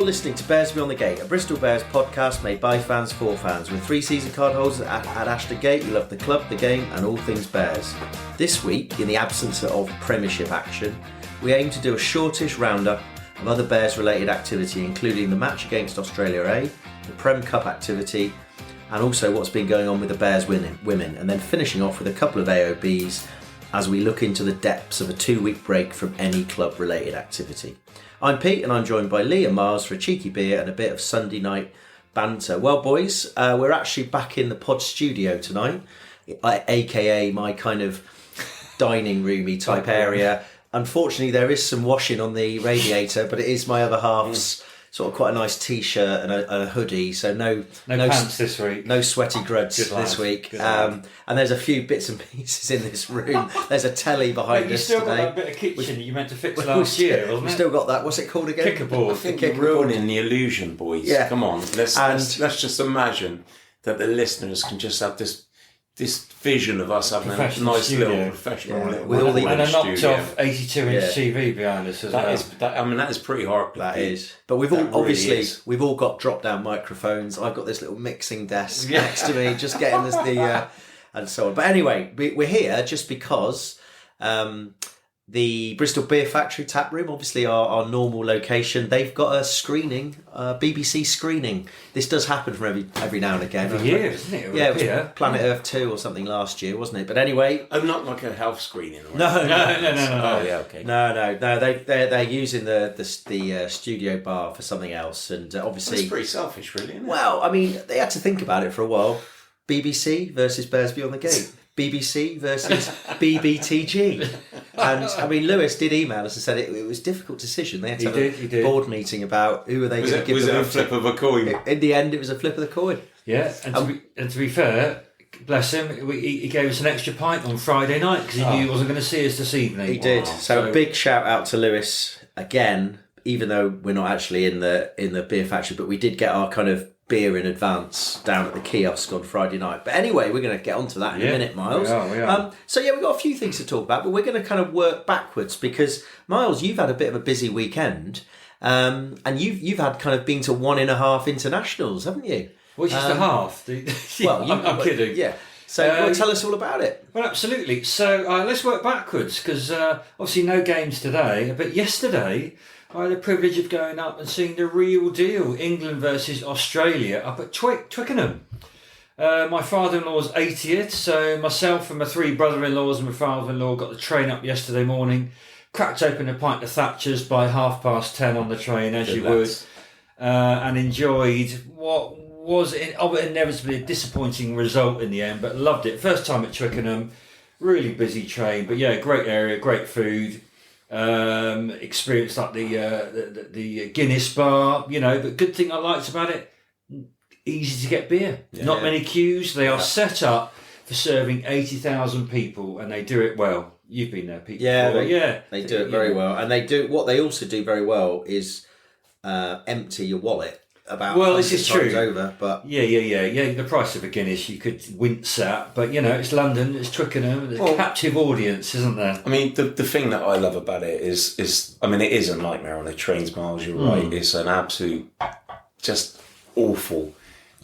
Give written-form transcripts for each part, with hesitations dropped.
listening to Bears Beyond the Gate, a Bristol Bears podcast made by fans for fans. With 3 season card holders at Ashton Gate who love the club, the game and all things Bears. This week, in the absence of Premiership action, we aim to do a shortish roundup of other Bears related activity, including the match against Australia A, the Prem Cup activity, and also what's been going on with the Bears women, and then finishing off with a couple of AOBs as we look into the depths of a 2-week break from any club related activity. I'm Pete and I'm joined by Lee and Mars for a cheeky beer and a bit of Sunday night banter. Well boys, we're actually back in the pod studio tonight, aka my kind of dining roomy type area. Unfortunately there is some washing on the radiator, but it is my other half's sort of quite a nice t-shirt and a hoodie, so no pants this week, no sweaty gruds this week. And there's a few bits and pieces in this room. There's a telly behind us today. You still got that bit of kitchen you meant to fix last year, wasn't it? We still got that. What's it called again? Kickerboard. I think you're ruining the illusion, boys. Yeah. Come on, let's just imagine that the listeners can just have this vision of us having a nice studio. Little professional little with all the and a knocked studio. off 82-inch TV behind us as well. That is pretty hard. That is. But we've all we've all got drop down microphones. I've got this little mixing desk next to me, just getting this and so on. But anyway, we're here just because the Bristol Beer Factory Taproom, obviously our normal location, they've got a screening, BBC screening. This does happen from every now and again. Every year, isn't it? Yeah, it was Planet Earth 2 or something last year, wasn't it? But anyway... Oh, not like a health screening? Or No. Oh, yeah, okay. No, they're using the studio bar for something else, and obviously... It's pretty selfish, really, isn't it? Well, I mean, they had to think about it for a while. BBC versus Bears Beyond the Gate. BBC versus BBTG. And, I mean, Lewis did email us and said it was a difficult decision. They had to have a board meeting about who are they going to give was the it a flip of a coin? In the end, it was a flip of the coin. Yeah, and to be fair, bless him, he gave us an extra pint on Friday night because he knew he wasn't going to see us this evening. He did. So a big shout out to Lewis again, even though we're not actually in the beer factory, but we did get our kind of beer in advance down at the kiosk on Friday night. But anyway, we're going to get onto that in a minute, Miles. We are. So we've got a few things to talk about, but we're going to kind of work backwards because, Miles, you've had a bit of a busy weekend, and you've had kind of been to 1.5 internationals, haven't you? Which is the half? I'm kidding. Yeah. So tell us all about it. Well, absolutely. So let's work backwards because obviously no games today, but yesterday I had the privilege of going up and seeing the real deal, England versus Australia, up at Twickenham. My father-in-law's 80th, so myself and my 3 brother-in-laws and my father-in-law got the train up yesterday morning, cracked open a pint of Thatcher's by 10:30 on the train, as you would, and enjoyed what was inevitably a disappointing result in the end, but loved it. First time at Twickenham, really busy train, but yeah, great area, great food. Experienced like the Guinness bar, but good thing I liked about it, easy to get beer. Not many queues. They are set up for serving 80,000 people, and they do it well. You've been there, Pete. They do it very well, and what they also do very well is empty your wallet. This is true. Over, but the price of a Guinness you could wince at, but it's London, it's Twickenham, there's a captive audience, isn't there? I mean, the thing that I love about it is I mean, it is a nightmare on the trains, Miles. You're right. It's an absolute, just awful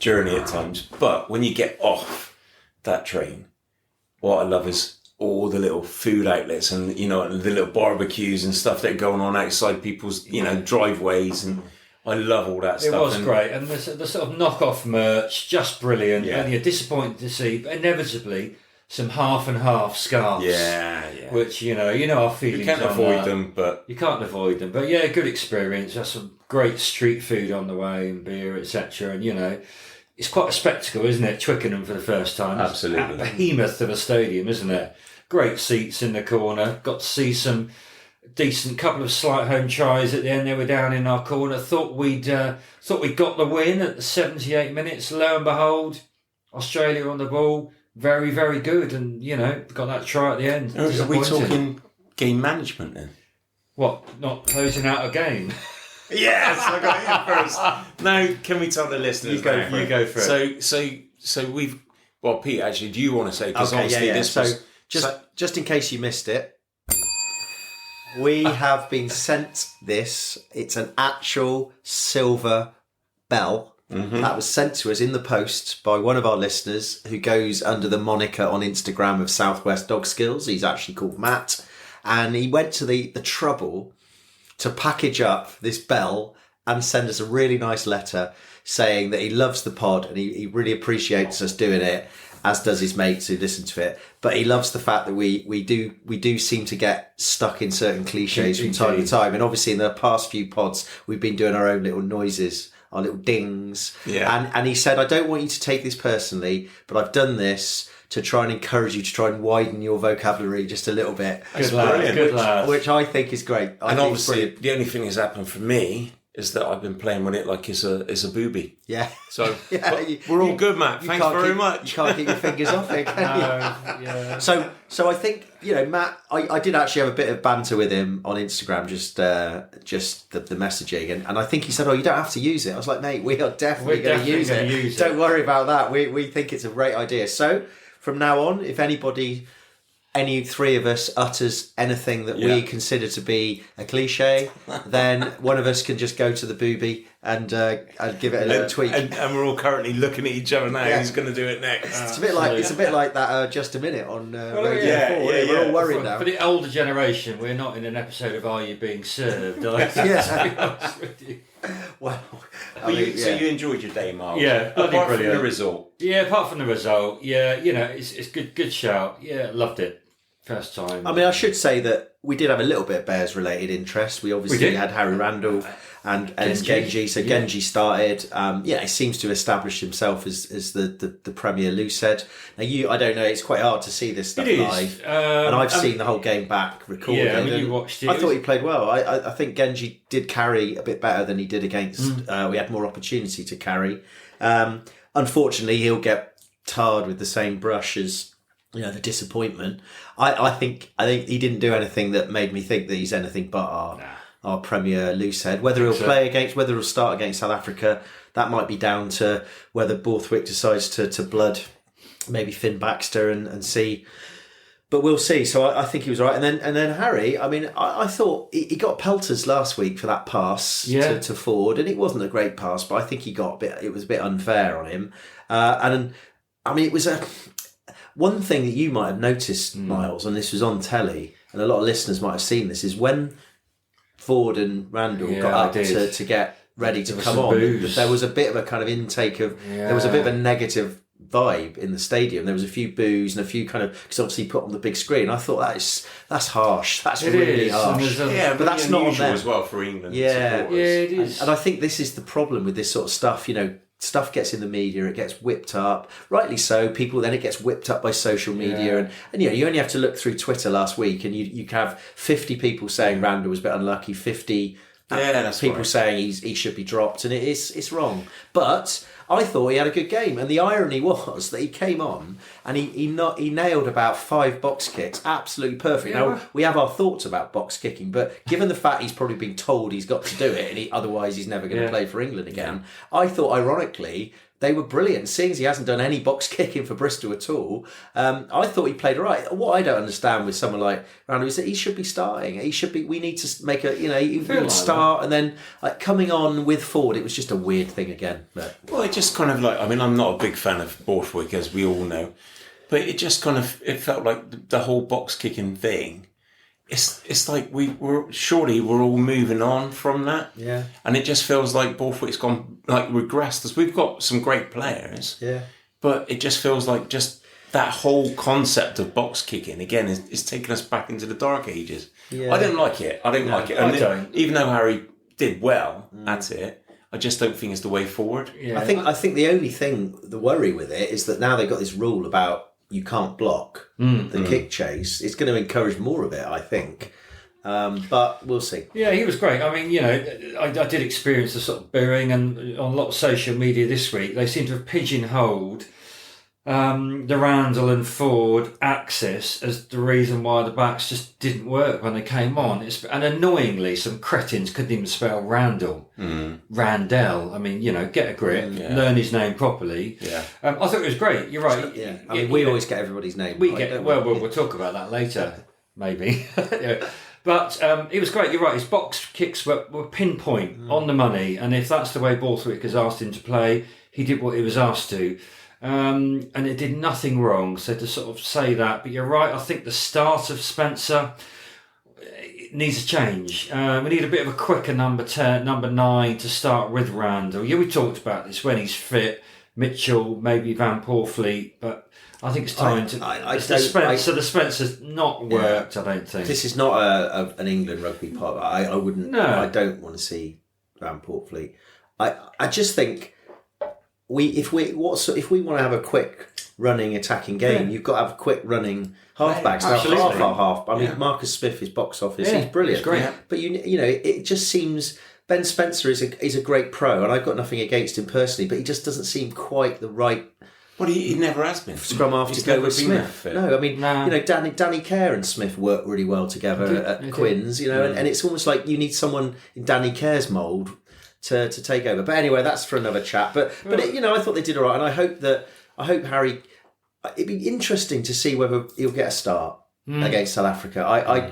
journey at times. But when you get off that train, what I love is all the little food outlets and the little barbecues and stuff that are going on outside people's driveways and. I love all that stuff. It was great, and the sort of knockoff merch, just brilliant. Yeah. And you're disappointed to see, but inevitably, some half and half scarves. Yeah. Which our feelings. You can't avoid them, but you can't avoid them. But yeah, good experience. That's some great street food on the way and beer, etc. And it's quite a spectacle, isn't it? Twickenham for the first time. Absolutely, a behemoth of a stadium, isn't it? Great seats in the corner. Got to see some. Decent couple of slight home tries at the end. They were down in our corner. Thought we'd got the win at the 78 minutes. Lo and behold, Australia on the ball, very very good, and got that try at the end. Are we talking game management then? What? Not closing out a game? Yes, I got it first. Now, can we tell the listeners? You go for it. So we've. Well, Pete, actually, do you want to say? Because okay, obviously this was just in case you missed it. We have been sent this. It's an actual silver bell. That was sent to us in the post by one of our listeners who goes under the moniker on Instagram of Southwest Dog Skills. He's actually called Matt. And he went to the trouble to package up this bell and send us a really nice letter saying that he loves the pod and he really appreciates us doing it, as does his mates who listen to it. But he loves the fact that we do seem to get stuck in certain cliches from time to time. And obviously in the past few pods, we've been doing our own little noises, our little dings. Yeah. And he said, I don't want you to take this personally, but I've done this to try and encourage you to try and widen your vocabulary just a little bit. Good lad. Which I think is great. And obviously, the only thing that's happened for me is that I've been playing with it like it's a booby. Yeah. So we're all good, Matt. Thanks very much. You can't keep your fingers off it, can you? Yeah. So I think, Matt, I did actually have a bit of banter with him on Instagram, just the messaging, and I think he said, "Oh, you don't have to use it." I was like, "Mate, we are definitely going to use it. Don't worry about that. We think it's a great idea." So from now on, if any three of us utters anything that we consider to be a cliche, then one of us can just go to the booby and give it a little tweak. And we're all currently looking at each other now. Who's going to do it next? It's a bit like that. Just a minute on Radio 4. We're all worried now. For the older generation, we're not in an episode of Are You Being Served? To be honest with you. Well, So you enjoyed your day, Miles? Yeah, bloody apart brilliant. from the result. Yeah, apart from the result, it's good shout. Yeah, loved it. First time. I mean, I should say that we did have a little bit of Bears-related interest. We obviously had Harry Randall and Genji. So Genji started. He seems to have established himself as the premier loosehead. Now, I don't know. It's quite hard to see this stuff live, and I've seen the whole game back recorded. Yeah, when you watched it, I thought he played well. I think Genji did carry a bit better than he did against. We had more opportunity to carry. Unfortunately, he'll get tarred with the same brush as. The disappointment. I think he didn't do anything that made me think that he's anything but our premier loosehead. Whether he'll start against South Africa, that might be down to whether Borthwick decides to blood maybe Finn Baxter and see. But we'll see. So I think he was right. And then Harry, I mean, I thought he got pelters last week for that pass to Ford, and it wasn't a great pass, but I think it was a bit unfair on him. And I mean, it was one thing that you might have noticed, Miles, and this was on telly, and a lot of listeners might have seen this, is when Ford and Randall got up to get ready to come on, there was a bit of a kind of intake of, there was a bit of a negative vibe in the stadium. There was a few boos and a few kind of, because obviously put on the big screen. I thought that's harsh. That's really harsh. But that's not on them as well for England. Yeah, it is. And I think this is the problem with this sort of stuff. Stuff gets in the media, it gets whipped up, rightly so. Then it gets whipped up by social media, and you only have to look through Twitter last week, and you have 50 people saying Randall was a bit unlucky, 50 people saying he should be dropped, and it's wrong. But I thought he had a good game, and the irony was that he came on and he nailed about 5 box kicks, absolutely perfect. Now we have our thoughts about box kicking, but given the fact he's probably been told he's got to do it, and otherwise he's never going to play for England again, I thought ironically they were brilliant. Seeing as he hasn't done any box kicking for Bristol at all, I thought he played all right. What I don't understand with someone like Randall is that he should be starting. We need to make he would start, and then coming on with Ford, it was just a weird thing again. But. Well, it just kind of I'm not a big fan of Borthwick, as we all know, but it just kind of, it felt like the whole box kicking thing. It's like we're all moving on from that. Yeah. And it just feels like Borthwick's gone, regressed, as we've got some great players. Yeah. But it just feels like just that whole concept of box kicking, again, is taking us back into the dark ages. Yeah. I don't like it. And even though Harry did well at it, I just don't think it's the way forward. Yeah. I think the only thing, the worry with it, is that now they've got this rule about you can't block the kick chase. It's going to encourage more of it, I think. But we'll see. Yeah, he was great. I mean, I did experience the sort of booing, and on a lot of social media this week, they seem to have pigeonholed the Randall and Ford axis as the reason why the backs just didn't work when they came on. And annoyingly, some cretins couldn't even spell Randall. Randell. I mean, get a grip, learn his name properly. Yeah. I thought it was great. You're right. Yeah. I mean, we always get everybody's name. We'll talk about that later, maybe. But it was great. You're right. His box kicks were pinpoint on the money, and if that's the way Borthwick has asked him to play, he did what he was asked to. And it did nothing wrong. So to sort of say that, but you're right. I think the start of Spencer needs a change. We need a bit of a quicker number 9 to start with Randall. Yeah, we talked about this when he's fit. Mitchell, maybe Van Poorfleet, but I think it's time the Spencer's not worked. I don't think this is not an England rugby pod. I wouldn't. No. I don't want to see Van Poorfleet. I just think if we want to have a quick running attacking game, you've got to have quick running halfbacks. Now half. I mean, Marcus Smith is box office. He's brilliant. He's great. But you know, it just seems Ben Spencer is a great pro, and I've got nothing against him personally, but he just doesn't seem quite the right. Well, he never has been. Scrum half to go with Smith. No, I mean, you know, Danny Kerr and Smith work really well together at Quins, you know, and it's almost like you need someone in Danny Kerr's mould to take over. But anyway, that's for another chat. But you know, I thought they did all right, and I hope Harry. It'd be interesting to see whether he'll get a start against South Africa.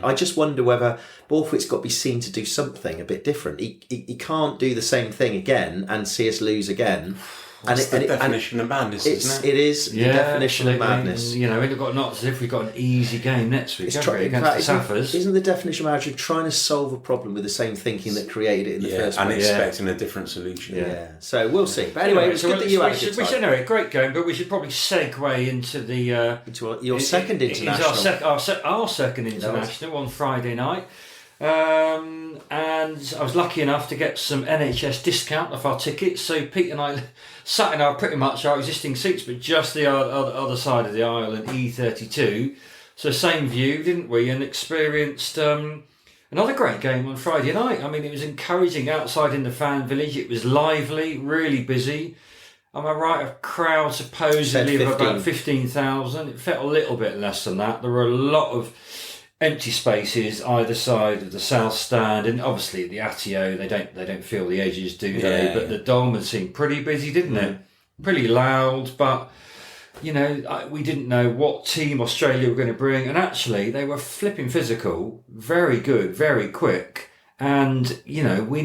I just wonder whether Borthwick's got to be seen to do something a bit different. He can't do the same thing again and see us lose again. That's the definition of madness, isn't it? It is the definition of madness. You know, we've got not as if we've got an easy game next week against the Saffers. Isn't the definition of madness trying to solve a problem with the same thinking that created it in the first place? And expecting a different solution. Yeah. So we'll see. But anyway, it's good that you had a good time. Anyway, great game, but we should probably segue into the... into your second international. Our second international on Friday night. And I was lucky enough to get some NHS discount off our tickets, so Pete and I sat in pretty much our existing seats, but just the other side of the aisle in E32. So same view, didn't we? And experienced another great game on Friday night. I mean, it was encouraging outside in the fan village. It was lively, really busy. Am I right? A crowd supposedly of about 15,000. It felt a little bit less than that. There were a lot of empty spaces either side of the south stand, and obviously the Atio they don't feel the edges, do they? But the Dolman seemed pretty busy, didn't it? Pretty loud, but you know, we didn't know what team Australia were going to bring, and actually they were flipping physical, very good, very quick, and you know we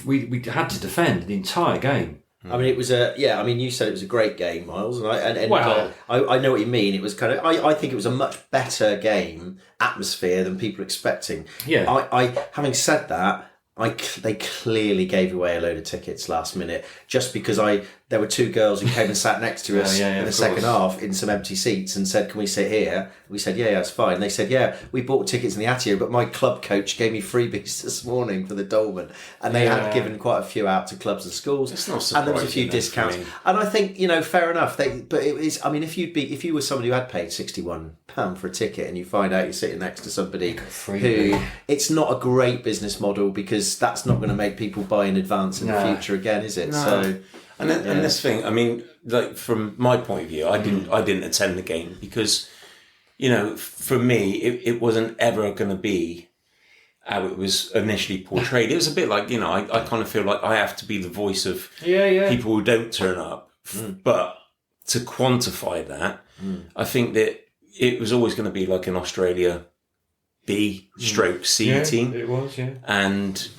we had to defend the entire game. I mean, it was you said it was a great game, Miles, and I know what you mean. It was kind of. I think it was a much better game atmosphere than people expecting. Yeah. Having said that, they clearly gave away a load of tickets last minute just because there were two girls who came and sat next to us in the second half in some empty seats and said, "Can we sit here?" We said, "Yeah, it's fine." They said, "Yeah, we bought tickets in the Atio, but my club coach gave me freebies this morning for the Dolman," and they had given quite a few out to clubs and schools, and there was a few discounts. And I think fair enough. But it is. I mean, if you were somebody who had paid £61 for a ticket and you find out you're sitting next to somebody who it's not a great business model because that's not going to make people buy in advance in the future again, is it? No. So. And this thing, I mean, like from my point of view, I didn't attend the game because, you know, for me, it wasn't ever going to be how it was initially portrayed. It was a bit like, you know, I kind of feel like I have to be the voice of people who don't turn up. But to quantify that, I think that it was always going to be like an Australia B/C team. It was, And...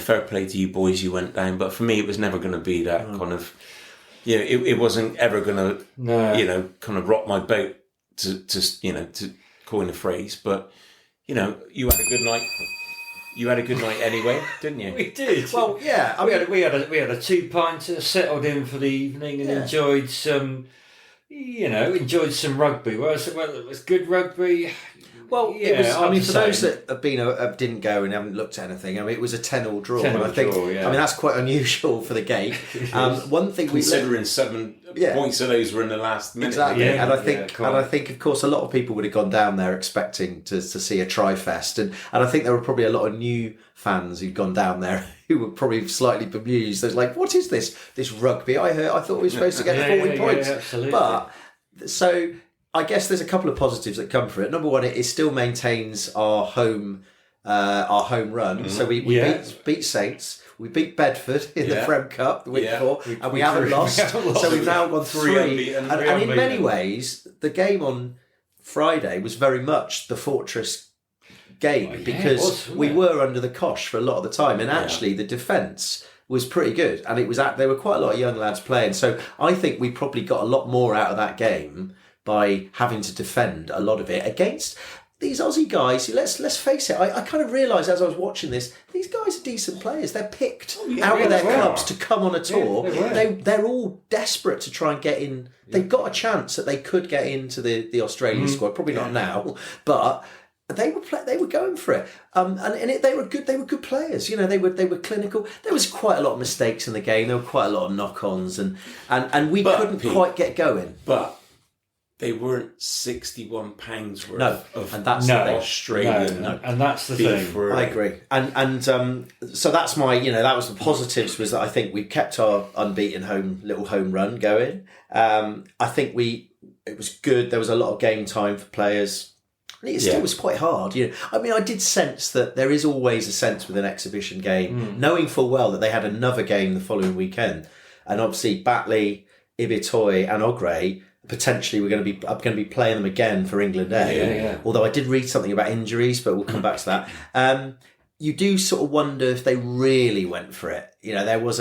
fair play to you boys, you went down, but for me, it was never going to be that kind of, it wasn't ever going to, kind of rock my boat to coin a phrase, but, you had a good night. You had a good night anyway, didn't you? We did. Well, yeah. I mean, we had a 2-pinter, settled in for the evening and enjoyed some rugby. Well, it was good rugby. Well, it was. I mean, for those that have been didn't go and haven't looked at anything, I mean, it was a 10-all draw. I think. I mean, that's quite unusual for the game. One thing considering 7 points of those were in the last minute. Exactly, and I think, of course, a lot of people would have gone down there expecting to see a tri-fest, and I think there were probably a lot of new fans who'd gone down there who were probably slightly bemused. They was like, "What is this rugby? I thought we were supposed to get 40 points." Absolutely. But so. I guess there's a couple of positives that come from it. Number one, it still maintains our home run. Mm-hmm. So we beat Saints, we beat Bedford in the Prem Cup the week before, and we haven't lost. So we've now gone 3. And in many ways, the game on Friday was very much the Fortress game Well, yeah, because it was, wasn't we it? were under the cosh for a lot of the time, and actually the defence was pretty good, and there were quite a lot of young lads playing. So I think we probably got a lot more out of that game by having to defend a lot of it against these Aussie guys. Let's face it. I kind of realised as I was watching this, these guys are decent players. They're picked out of their clubs to come on a tour. They're all desperate to try and get in. They've got a chance that they could get into the Australian squad. Probably not now, but they were going for it. They were good. They were good players. They were clinical. There was quite a lot of mistakes in the game. There were quite a lot of knock-ons, and we couldn't quite get going. But they weren't £61 worth of and that's Australian. And that's the beef, thing. I agree, and so that's my, that was the positives, was that I think we kept our unbeaten little home run going. I think it was good. There was a lot of game time for players. It still was quite hard. I did sense that there is always a sense with an exhibition game, knowing full well that they had another game the following weekend, and obviously Batley, Ibitoy, and Ogre potentially we're going to be playing them again for England A. Although I did read something about injuries, but we'll come back to that. You do sort of wonder if they really went for it. There was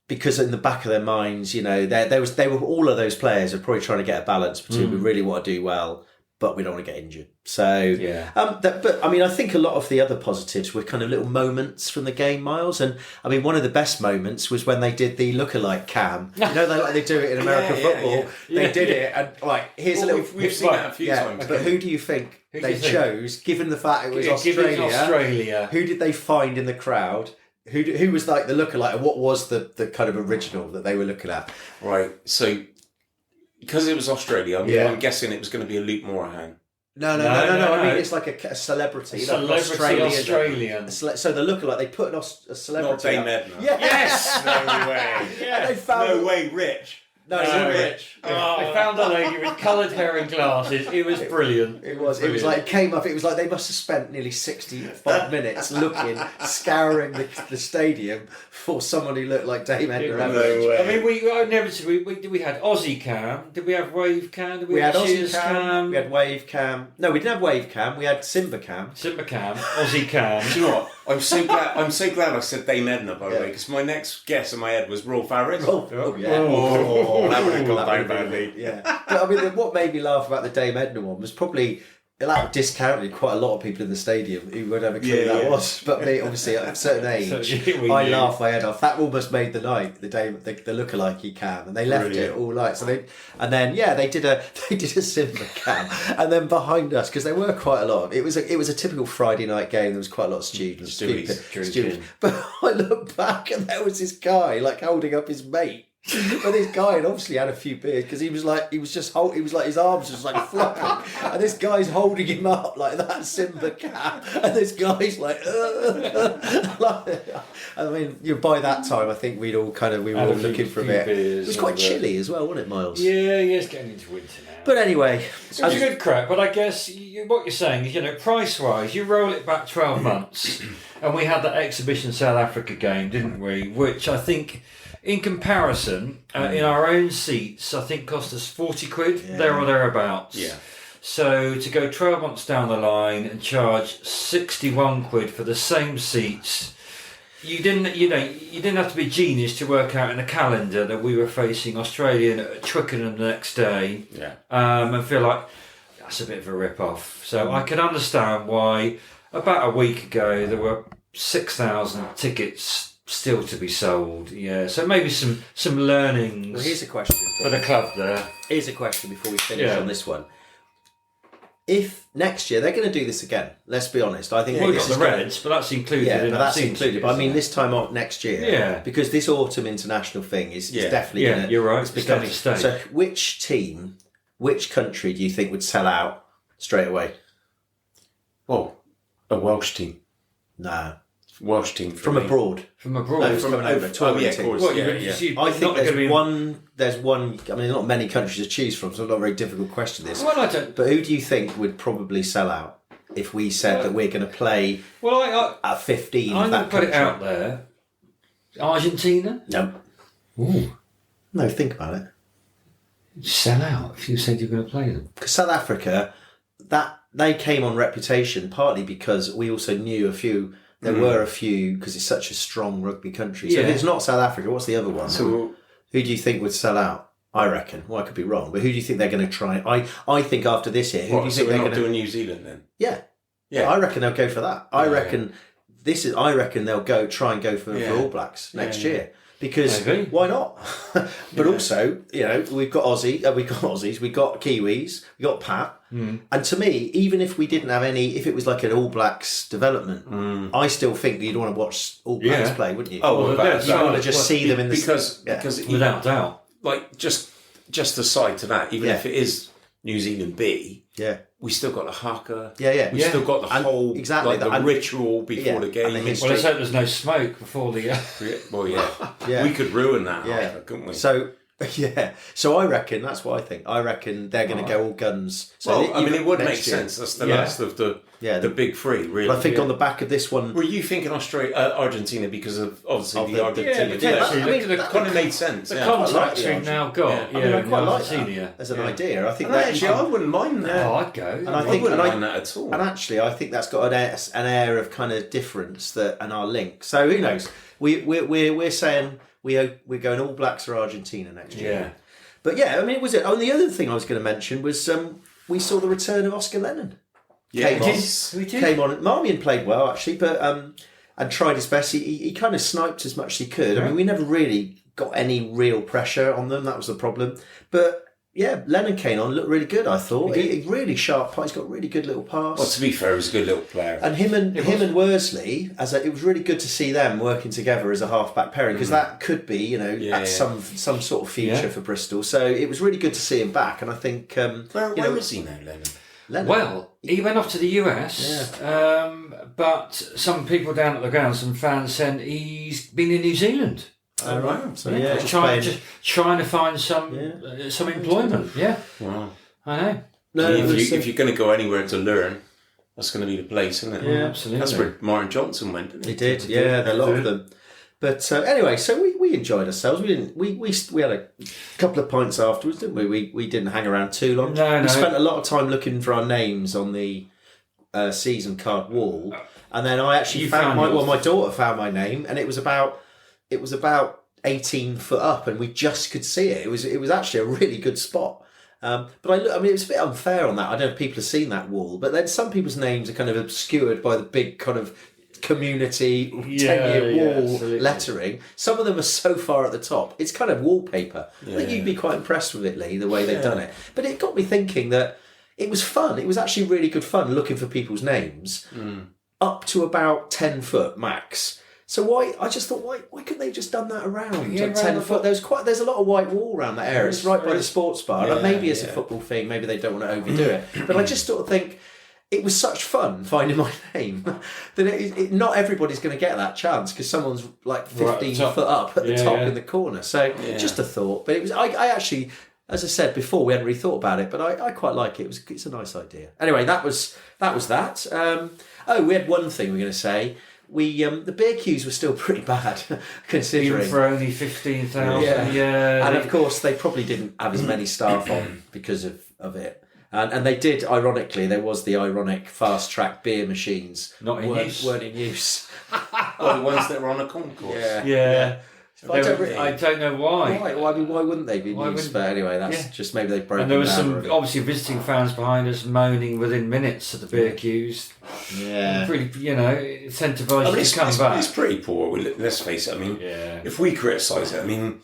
because in the back of their minds, they were all of those players are probably trying to get a balance between we really want to do well, but we don't want to get injured. So, but I think a lot of the other positives were kind of little moments from the game, Miles. And one of the best moments was when they did the lookalike cam. They do it in American football. They did it, and here's a little. We've seen that a few times. But who do you think they chose? Given the fact it was Australia, who did they find in the crowd? Who was like the lookalike, and what was the kind of original that they were looking at? Right. So, because it was Australia, I'm guessing it was going to be a Luke Morahan. No. It's like a celebrity. Australian. So the lookalike, they put a celebrity. Not Dame Edna. Yes! No way. Yeah. They found No way, Rich. No, Rich. I found a lady with coloured hair and glasses. It was brilliant. It was like it came up. It was like they must have spent nearly 65 minutes scouring the stadium for someone who looked like Dame Edna. No way. We had Aussie cam. Did we have Wave cam? Did we had Cheers Aussie cam. We had Wave cam. No, we didn't have Wave cam. We had Simba cam. Aussie cam. Do you know what? I'm so glad I said Dame Edna, by the way, because my next guess in my head was Rolf Harris. That would have gone down badly. Yeah. But what made me laugh about the Dame Edna one was probably that discounted quite a lot of people in the stadium who would have a clue that was. But me, obviously, at a certain age, I laughed my head off. That almost made the night. The lookalike cam, and they left it all night. So they did a Simba cam, and then behind us, because there were quite a lot of it was a typical Friday night game. There was quite a lot of students. But I looked back, and there was this guy holding up his mate. But this guy had obviously had a few beers, because he was like his arms was like flopping, and this guy's holding him up like that Simba cap, and this guy's like, by that time I think we were all looking for a bit. It was quite chilly as well, wasn't it, Miles? Yeah, it's getting into winter now. But anyway, it was a good crack. But I guess what you're saying is, price wise, you roll it back 12 months, and we had that exhibition South Africa game, didn't we? Which I think, in comparison, in our own seats, I think cost us 40 quid, there or thereabouts. Yeah. So to go 12 months down the line and charge 61 quid for the same seats, you didn't have to be genius to work out in a calendar that we were facing Australia at Twickenham the next day, and feel like that's a bit of a rip-off. So I can understand why about a week ago there were 6,000 tickets still to be sold. So maybe some learnings. Well, here's a question for the club there. Here's a question before we finish on this one. If next year they're going to do this again, let's be honest. I think we've got the Reds, but that's included. Yeah, but that's included. But this time on next year, because this autumn international thing is definitely. Yeah, you're right. It's becoming. So, which country do you think would sell out straight away? Oh, a Welsh team. No. Welsh team from abroad. From abroad. No, from over. Of course. I think there's one. Not many countries to choose from, so it's not a very difficult question. This. Well, I don't. But who do you think would probably sell out if we said that we're going to play? At 15. I'm going to put it out there. Argentina. No. Ooh. No, think about it. Sell out if you said you're going to play them. Because South Africa, they came on reputation partly because we also knew a few. There were a few because it's such a strong rugby country. So if it's not South Africa, what's the other one? So who do you think would sell out? I reckon. Well, I could be wrong, but who do you think they're going to try? I think after this year, who do you think they're going to do? New Zealand then? Yeah. I reckon they'll go for that. I reckon they'll try and go for All Blacks next year. Because why not? But also, we've got Aussies, we've got Kiwis, we've got Pat. And to me, even if we didn't have any, if it was like an All Blacks development, I still think that you'd want to watch All Blacks play, wouldn't you? Oh, you want to just see them in the... Because without doubt. Like, just aside to that, even if it is New Zealand B... Yeah. We still got the haka. Yeah. We still got the whole the ritual before the game. The well, let's hope there's no smoke before the. Well, we could ruin that, couldn't we? So I reckon that's what I think. I reckon they're going to go all guns. So it would make sense. That's the last of the big three, really. But I think on the back of this one, were you thinking Argentina because of obviously the Argentina? That kind of made sense. The contacts we've now got. I quite like that as an idea. I think I wouldn't mind that. Oh, I'd go. And I wouldn't mind that at all. And actually, I think that's got an air of kind of difference and our link. So who knows? We're saying. We're going All Blacks or Argentina next year. Yeah. But was it? Oh, the other thing I was going to mention was we saw the return of Oscar Lennon. Yeah, we did. Came on. Marmion played well, actually, but and tried his best. He kind of sniped as much as he could. Yeah. We never really got any real pressure on them. That was the problem. But Lennon came on, looked really good, I thought. He really sharp pass. He's got a really good little pass. Well, to be fair, he was a good little player. And him and Worsley, it was really good to see them working together as a half-back pairing, because that could be, some sort of future for Bristol. So it was really good to see him back. And I think... where is he now, Lennon? Well, he went off to the US, but some people down at the ground, some fans said he's been in New Zealand. Oh, right. So, just trying to find some employment. Yeah. Wow. I know. No, if you're going to go anywhere to learn, that's going to be the place, isn't it? Yeah, absolutely. That's where Martin Johnson went, didn't he? He did, a lot of them. But anyway, so we enjoyed ourselves. We had a couple of pints afterwards, didn't we? We didn't hang around too long. No. We spent a lot of time looking for our names on the season card wall, and then I actually found my daughter found my name, and it was about 18 foot up, and we just could see it. It was actually a really good spot. But it was a bit unfair on that. I don't know if people have seen that wall, but then some people's names are kind of obscured by the big kind of community 10-year wall lettering. Some of them are so far at the top. It's kind of wallpaper. I think you'd be quite impressed with it, Lee, the way they've done it. But it got me thinking that it was fun. It was actually really good fun looking for people's names up to about 10 foot max. So I just thought, why couldn't they have just done that around 10 foot? There's a lot of white wall around that area. It's right by the sports bar. And maybe it's a football thing. Maybe they don't want to overdo it. But I just sort of think it was such fun finding my name that not everybody's going to get that chance because someone's like 15 foot up at the top in the corner. So just a thought. But it was I actually, as I said before, we hadn't really thought about it, but I quite like it. It's a nice idea. Anyway, that was that. We had one thing we were going to say. The beer queues were still pretty bad, considering even for only 15,000. And of course, they probably didn't have as many staff on because of it. And they did, ironically, there was the ironic fast track beer machines weren't in use. The ones that were on a concourse. Yeah. I don't know why. Why wouldn't they be used? But anyway, that's just maybe they've broken. And there was some obviously visiting fans behind us moaning within minutes of the beer queues. Yeah, really, incentivised to come back. It's pretty poor. Let's face it. I mean, if we criticise it, I mean,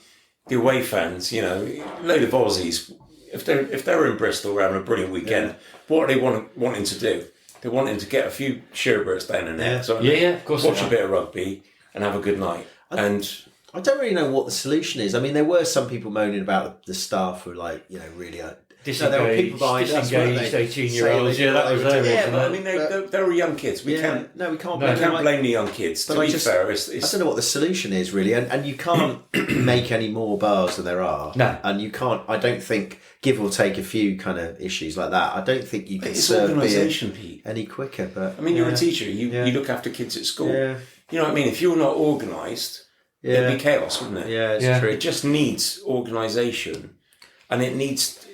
the away fans, a load of Aussies. If they're in Bristol, we're having a brilliant weekend. What are they wanting to do? They're wanting to get a few sherbets down in there. So of course. Watch a bit of rugby and have a good night. I don't really know what the solution is. I mean, there were some people moaning about the staff who were really disengaged, there were people behind us, 18-year-olds. But I mean, they were young kids. We can't blame the young kids. To be fair, I don't know what the solution is really, and you can't make any more bars than there are. No, and you can't. I don't think, give or take a few kind of issues like that. I don't think you can serve organisation, Pete, any quicker. But I mean, you're a teacher. You look after kids at school. Yeah. You know what I mean? If you're not organised. Yeah. It'd be chaos, wouldn't it? Yeah, it's true. It just needs organisation, and it needs.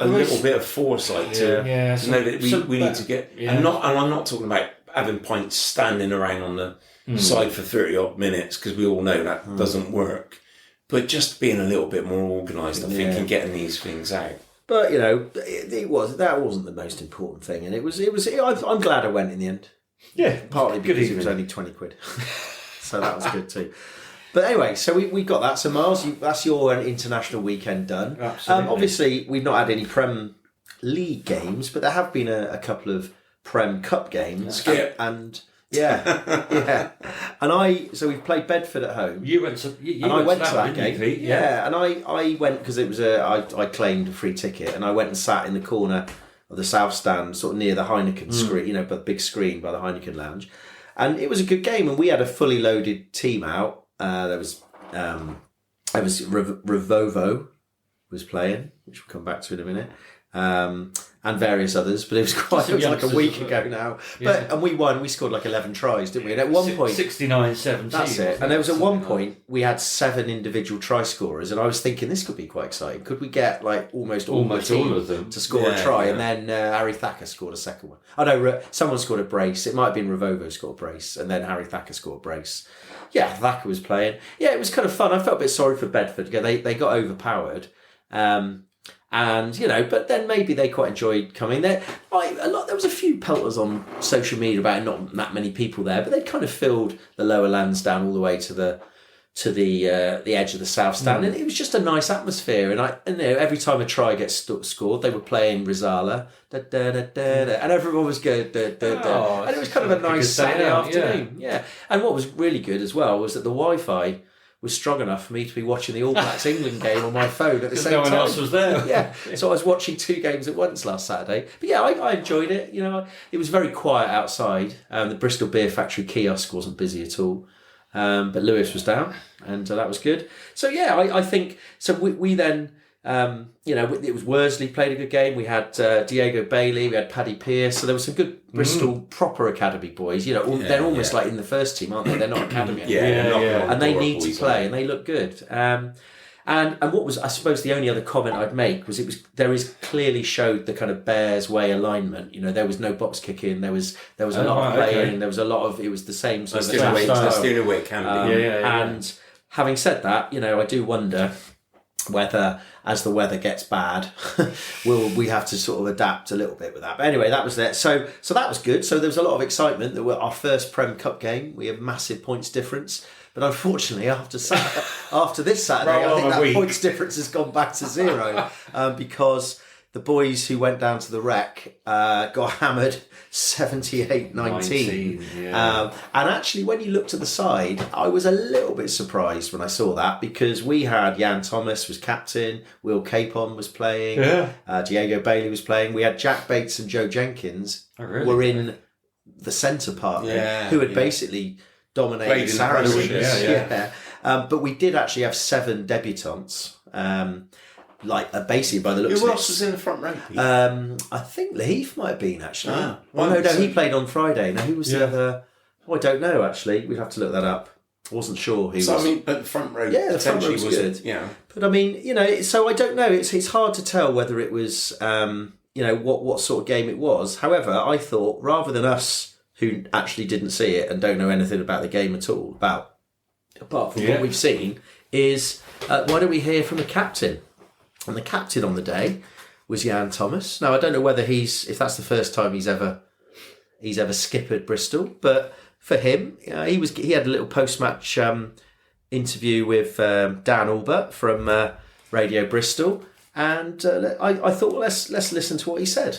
a little bit of foresight to know that we need to get, and I'm not talking about having pints standing around on the side for 30 odd minutes, because we all know that doesn't work. But just being a little bit more organised, I think, and getting these things out. But that wasn't the most important thing, and it was. I'm glad I went in the end. Yeah, partly because it was only 20 quid, so that was good too. But anyway, so we got that. So Miles, that's your international weekend done. Absolutely. Obviously, we've not had any Prem League games, but there have been a couple of Prem Cup games. And yeah. And we've played Bedford at home. You went to I went to that game. Pete? Yeah, and I went because it was I claimed a free ticket, and I went and sat in the corner of the south stand, sort of near the Heineken screen, but the big screen by the Heineken lounge. And it was a good game, and we had a fully loaded team out. There was Revovo was playing, which we'll come back to in a minute, and various others. But it was like a week ago now. And we won. We scored like 11 tries, didn't we? And at one point, 69-17. That's it. And there was at one point we had 7 individual try scorers, and I was thinking this could be quite exciting. Could we get like almost all of them to score a try? Yeah. And then Harry Thacker scored a second one. Oh no, someone scored a brace. It might have been Revovo scored a brace, and then Harry Thacker scored a brace. Yeah, Thacker was playing. Yeah, it was kind of fun. I felt a bit sorry for Bedford. They got overpowered. And but then maybe they quite enjoyed coming there. There was a few pelters on social media about not that many people there, but they kind of filled the lower lands down all the way to the edge of the south stand, and it was just a nice atmosphere. And every time a try gets scored, they were playing Rizala, and everyone was going, and it was kind of a nice Saturday afternoon. Yeah, and what was really good as well was that the Wi-Fi was strong enough for me to be watching the All Blacks England game on my phone at the same time. No one else was there. Yeah, so I was watching 2 games at once last Saturday. But yeah, I enjoyed it. It was very quiet outside. The Bristol Beer Factory kiosk wasn't busy at all. But Lewis was down, and that was good. So yeah, I think so. We then, it was Worsley played a good game. We had Diego Bailey, we had Paddy Pearce. So there was some good Bristol proper academy boys. They're almost like in the first team, aren't they? They're not academy anymore. And they need to play, and they look good. And what was, I suppose, the only other comment I'd make was there is clearly showed the kind of Bears way alignment. There was no box kicking. There was a lot of playing. Okay. There was a lot of, it was the same sort of that's the only way it can be. And having said that, I do wonder whether, as the weather gets bad, we have to sort of adapt a little bit with that. But anyway, that was it. So that was good. So there was a lot of excitement. That our first Prem Cup game. We have massive points difference. But unfortunately, after this Saturday, I think that points difference has gone back to 0 because the boys who went down to the Rec got hammered 78-19. And actually, when you looked at the side, I was a little bit surprised when I saw that, because we had Jan Thomas was captain, Will Capon was playing, Diego Bailey was playing. We had Jack Bates and Joe Jenkins were in the centre part, who had basically dominated Saracens. But we did actually have 7 debutants. Basically by the looks of it. Who else was in the front row? I think Leaf might have been, actually. No, he played on Friday. Now, who was the other? I don't know, actually. We'd have to look that up. I wasn't sure who was. But the front row the front row was good. Yeah. But so I don't know. It's hard to tell whether it was, what sort of game it was. However, I thought, rather than us who actually didn't see it and don't know anything about the game at all, apart from what we've seen, is why don't we hear from the captain? And the captain on the day was Jan Thomas. Now, I don't know whether if that's the first time he's ever skippered Bristol, but for him, he had a little post-match interview with Dan Albert from Radio Bristol, and I thought, let's listen to what he said.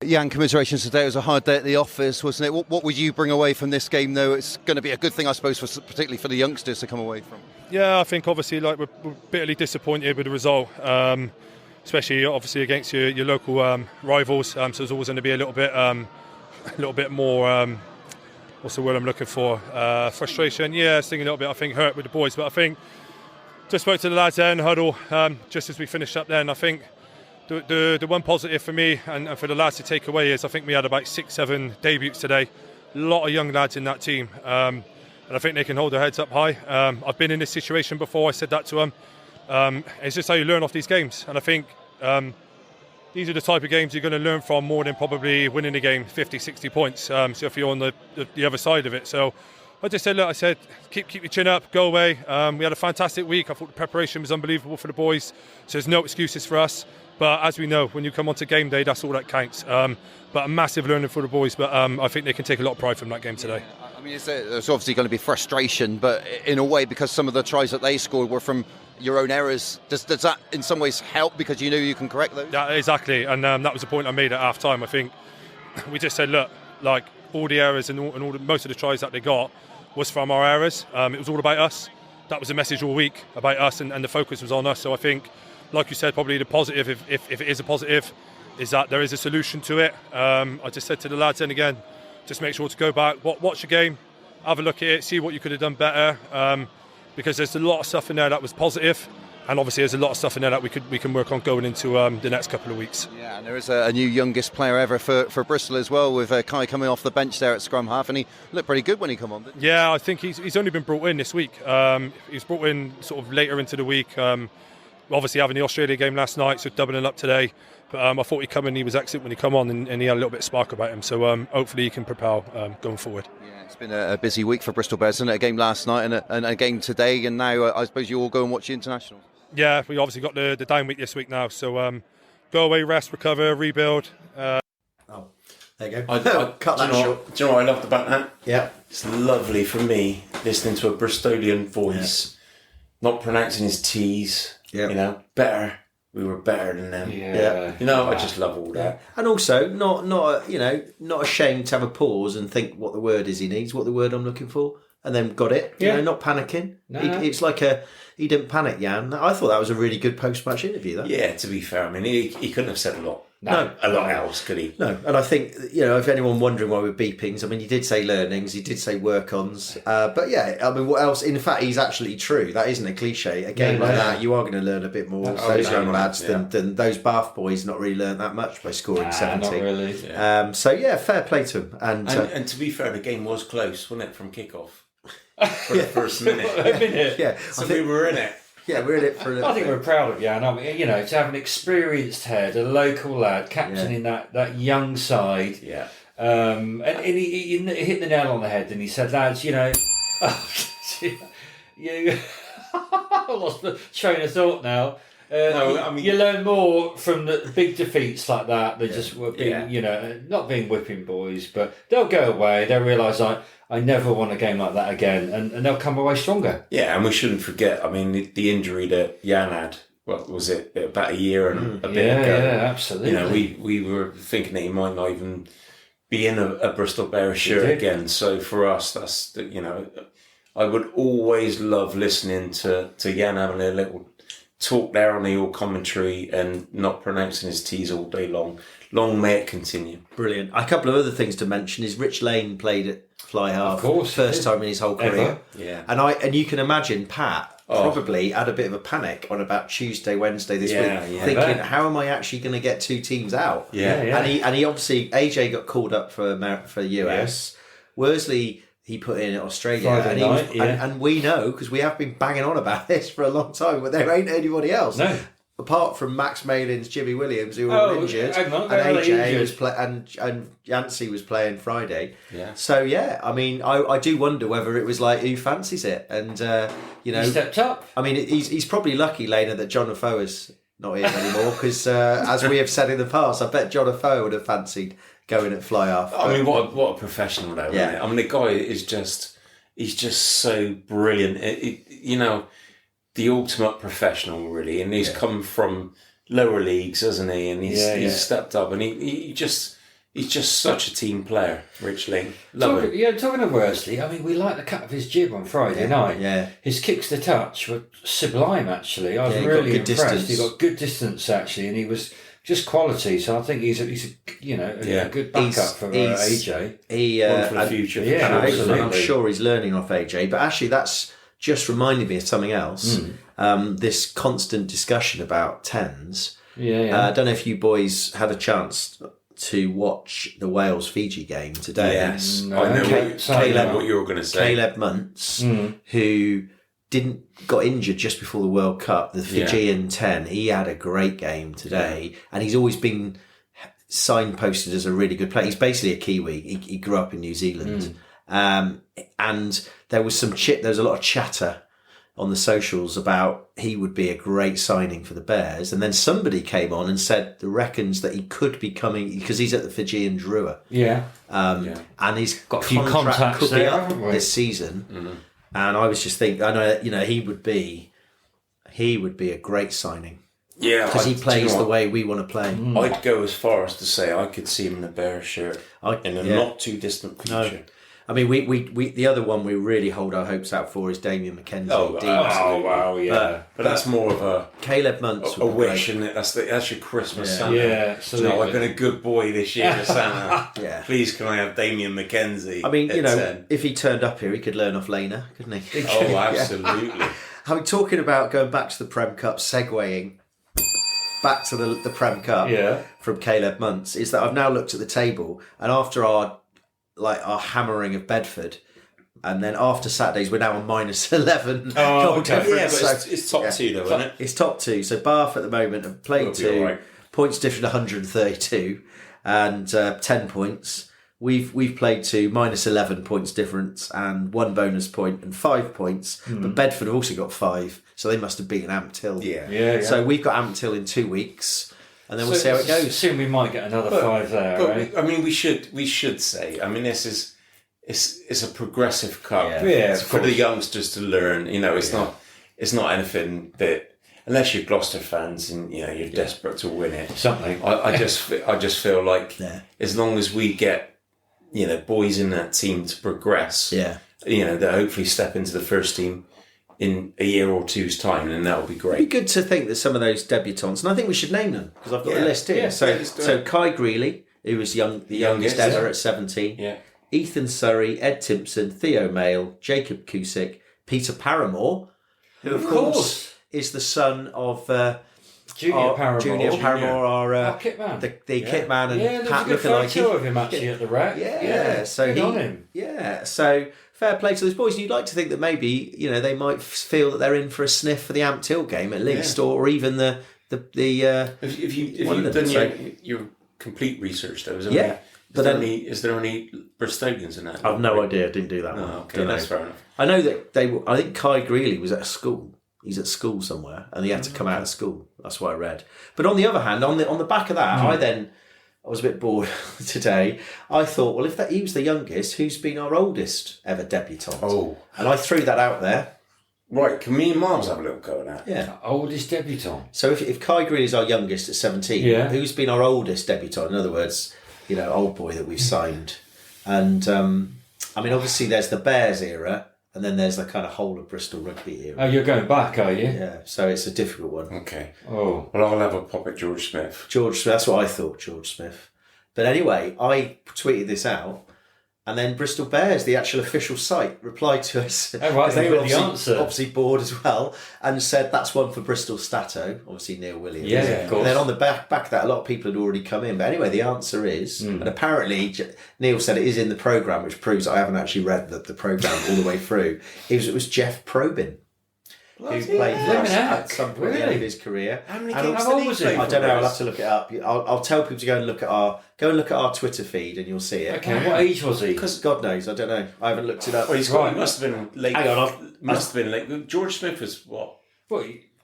Jan, commiserations today. It was a hard day at the office, wasn't it? What would you bring away from this game, though? It's going to be a good thing, I suppose, particularly for the youngsters to come away from. Yeah, I think obviously we're bitterly disappointed with the result, especially obviously against your local rivals. So there's always going to be a little bit more. What's the word I'm looking for? Frustration. Yeah, stinging a little bit. I think hurt with the boys, but I think just spoke to the lads there in the huddle just as we finished up there, and I think. The one positive for me and for the lads to take away is I think we had about 6-7 debuts today. A lot of young lads in that team, and I think they can hold their heads up high. I've been in this situation before. I said that to them. It's just how you learn off these games, and I think these are the type of games you're going to learn from more than probably winning the game 50, 60 points. So if you're on the other side of it. So I just said, look, keep your chin up, go away. We had a fantastic week. I thought the preparation was unbelievable for the boys. So there's no excuses for us. But as we know, when you come onto game day, that's all that counts. But a massive learning for the boys. But I think they can take a lot of pride from that game today. I mean, there's obviously going to be frustration, but in a way, because some of the tries that they scored were from your own errors, does that in some ways help because you know you can correct those? Yeah, exactly. And that was the point I made at half time. I think we just said, look, like all the errors and most of the tries that they got was from our errors. It was all about us. That was the message all week, about us, and the focus was on us. So I think, like you said, probably the positive, if it is a positive, is that there is a solution to it. I just said to the lads, and again, just make sure to go back, watch the game, have a look at it, see what you could have done better, because there's a lot of stuff in there that was positive, and obviously there's a lot of stuff in there that we can work on going into the next couple of weeks. Yeah, and there is a new youngest player ever for Bristol as well, with Kai coming off the bench there at scrum half, and he looked pretty good when he came on, didn't he? Yeah, I think he's only been brought in this week. He was brought in sort of later into the week, obviously having the Australia game last night, so doubling up today. But I thought he'd come in, he was excellent when he come on, and he had a little bit of spark about him. So hopefully he can propel going forward. Yeah, it's been a busy week for Bristol Bears, isn't it? A game last night and a game today, and now I suppose you all go and watch the internationals. Yeah, we obviously got the down week this week now. So go away, rest, recover, rebuild. There you go. I Cut that short. Do you know what I loved about that? Yeah. It's lovely for me listening to a Bristolian voice, not pronouncing his tease. Yeah. You know, better. We were better than them. Yeah. You know, I just love all that. And also, not ashamed to have a pause and think what the word is he needs, what the word I'm looking for, and then got it. Yeah. You know, not panicking. No. It's like he didn't panic, Jan. I thought that was a really good post-match interview. That. Yeah, to be fair, I mean, he couldn't have said a lot No. else, could he? No, and I think, if anyone wondering why we're beepings, I mean, he did say learnings, he did say work-ons, but yeah, I mean, what else? In fact, he's actually true. That isn't a cliche. A game like that, you are going to learn a bit more, those young lads, than those Bath boys not really learned that much by scoring 70. Not really. Yeah. So yeah, fair play to him. And to be fair, the game was close, wasn't it, from kick-off? For the first minute. yeah, So we were in it. Yeah, we're in it for a little I think bit. we're proud of Jan. I mean, to have an experienced head, a local lad, captaining that young side. Yeah. And he hit the nail on the head, and he said, lads, you I lost the train of thought now. You learn more from the big defeats like that than just being, not being whipping boys, but they'll go away. They'll realise I never want a game like that again, and they'll come away stronger. Yeah, and we shouldn't forget, I mean, the injury that Jan had, what was it, about a year and a bit ago? Yeah, absolutely. We were thinking that he might not even be in a Bristol Bears shirt again. So for us, that's, I would always love listening to Jan having a little talk there on the all commentary and not pronouncing his T's all day long. Long may it continue. Brilliant. A couple of other things to mention is Rich Lane played at fly half, of course, first time in his whole career. Yeah. And you can imagine Pat probably had a bit of a panic on about Tuesday, Wednesday this week, thinking, how am I actually going to get two teams out? Yeah. And he obviously, AJ got called up for US. Worsley, he put in Australia, and we know, because we have been banging on about this for a long time, but there ain't anybody else. No. Apart from Max Malin's, Jimmy Williams, who were all injured, and AJ was and Yancey was playing Friday. Yeah. So yeah, I mean, I do wonder whether it was like who fancies it, and he stepped up. I mean, he's probably lucky, Lena, that John Afoe is not here anymore, because as we have said in the past, I bet John Afoe would have fancied going at fly half. I mean, what a professional though. Yeah. Isn't it? I mean, the guy is he's just so brilliant. The ultimate professional, really, and he's come from lower leagues, hasn't he? And he's stepped up, and he's just such a team player, Rich Ling. Love him. Yeah, talking of Worsley, I mean, we like the cut of his jib on Friday night. Yeah, his kicks to touch were sublime. Actually, I was really impressed. He got good distance actually, and he was just quality. So I think he's a good backup for AJ. One for the future. Yeah, absolutely. I'm sure he's learning off AJ, but actually that's just reminded me of something else. This constant discussion about tens. I don't know if you boys had a chance to watch the Wales-Fiji game today. Yes, No. I know what you were going to say. Caleb Muntz, who got injured just before the World Cup, the Fijian 10. He had a great game today, and he's always been signposted as a really good player. He's basically a Kiwi. He grew up in New Zealand, and there was a lot of chatter on the socials about he would be a great signing for the Bears, and then somebody came on and said the reckons that he could be coming because he's at the Fijian Drua, and he's Got a few contract contacts could there, be up haven't we? this season. And I was just thinking, I know he would be a great signing. Yeah, because he plays the way we want to play. I'd go as far as to say I could see him in a Bears shirt in a not too distant future. No. I mean, we the other one we really hold our hopes out for is Damien McKenzie. Oh wow, yeah. But that's more of a Caleb Muntz. A wish, isn't it? That's your Christmas Santa. Yeah, absolutely. No, I've been a good boy this year to Santa. Yeah. Please, can I have Damien McKenzie? I mean, at 10? if he turned up here, he could learn off Lena, couldn't he? Oh, absolutely. I mean, talking about going back to the Prem Cup, segueing back to the Prem Cup from Caleb Muntz, is that I've now looked at the table, and after our hammering of Bedford, and then after Saturdays we're now on -11 goal difference. Yeah, but it's top two though, isn't it? It's top two. So Bath at the moment have played two, right. points different 132 and 10 points. We've played two, -11 points difference and 1 bonus point and 5 points. But Bedford have also got 5, so they must have beaten Amptill. Yeah. So we've got Amptill in 2 weeks. And then we'll see how it goes. Soon we might get another 5 there, right? I mean, we should say. I mean, this is it's a progressive cup. Yeah, it's for the youngsters to learn. It's not anything that unless you're Gloucester fans and you're desperate to win it. Something. I just feel like as long as we get boys in that team to progress, that hopefully step into the first team in a year or two's time, and that will be great. It'd be good to think that some of those debutants, and I think we should name them because I've got a list here. Yeah, so Kai Greeley, who was the youngest ever at 17. Yeah. Ethan Surrey, Ed Timpson, Theo Mail, Jacob Cusick, Peter Paramore, who of course is the son of Junior Paramore, our kit man, the kit man, and there's Pat a good lookalike. photo of him actually at the rack. So good on him. So fair play to those boys. And you'd like to think that maybe they might feel that they're in for a sniff for the Amptill game at least, or even the. If you've done your complete research, though, is there any Bristolians in that? I've no idea. I didn't do that one. Okay, that's fair enough. I know that I think Kai Greeley was at a school. He's at school somewhere, and he had to come out of school. That's what I read. But on the other hand, on the back of that, I was a bit bored today. I thought, well, if he was the youngest, who's been our oldest ever debutant? Oh, and I threw that out there. Right, can me and Miles have a little go at that? Yeah. Oldest debutant. So if Kai Greeley's our youngest at 17, who's been our oldest debutant? In other words, old boy that we've signed. And I mean, obviously there's the Bears era, and then there's the kind of whole of Bristol Rugby era. Oh, you're going back, are you? Yeah, so it's a difficult one. Okay. Oh. Well, I'll have a pop at George Smith. That's what I thought, George Smith. But anyway, I tweeted this out, and then Bristol Bears, the actual official site, replied to us. Oh, right, they were the answer. obviously bored as well, and said that's one for Bristol Stato, obviously Neil Williams. Yeah, of course. And then on the back of that, a lot of people had already come in. But anyway, the answer is, and apparently Neil said it is in the programme, which proves I haven't actually read the programme all the way through. It was Jeff Probyn, who played for us at some point at the end of his career. How many games did he play? I don't know. I'll have to look it up. I'll tell people to go and look at our Twitter feed, and you'll see it. Okay, what age was he? Because God knows, I don't know. I haven't looked it up. Well, he must have been late. Hang on, must have been late. George Smith was what?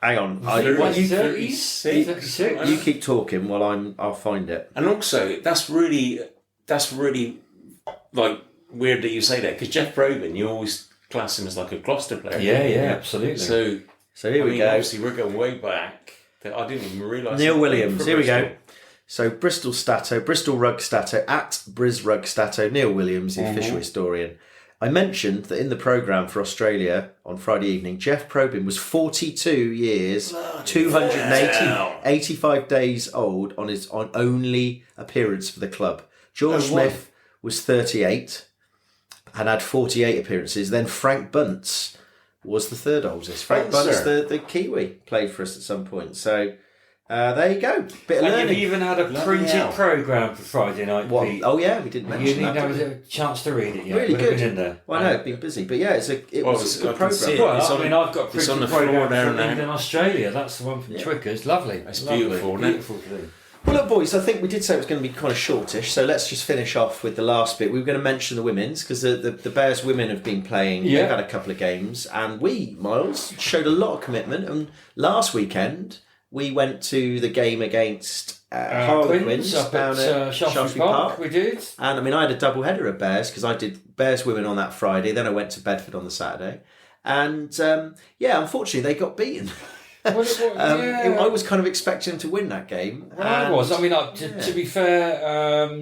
Hang on. 36? You keep talking while I'll find it. And also, that's really like weird that you say that because Jeff Probyn, you always class him as like a Gloucester player. Yeah, absolutely. So here we go. Obviously, we're going way back. I didn't even realise. Neil Williams. Here we go. So Bristol Stato, Bristol Rug Stato, at Briz Rug Stato, Neil Williams, the official historian. I mentioned that in the programme for Australia on Friday evening, Jeff Probyn was 42 years, 285 days old on his only appearance for the club. George Smith was 38 and had 48 appearances. Then Frank Bunce was the third oldest. Frank Bunce, the Kiwi, played for us at some point. So There you go. Bit of And learning. you've even had a printed programme for Friday night, What? Pete. Oh yeah, we didn't mention You that. didn't have did we? a chance to read it yet. Really Would have good. been in there. Well, I know it'd been busy, but yeah, it was a good I can see programme. it. It's Well, on- I've got a it's on printed the floor programme down from there. England, Australia. That's the one from Twickers. Lovely. It's Lovely. beautiful, isn't it? Beautiful to do. Well, look, boys, I think we did say it was going to be kind of shortish, so let's just finish off with the last bit. We were going to mention the women's because the Bears women have been playing. Yeah. They've had a couple of games, and we, Miles, showed a lot of commitment. And last weekend we went to the game against Harlequins up down at Shaftesbury Park. We did. And I mean, I had a double header of Bears because I did Bears women on that Friday. Then I went to Bedford on the Saturday, and unfortunately they got beaten. I was kind of expecting them to win that game. Well, I was. I mean, to be fair,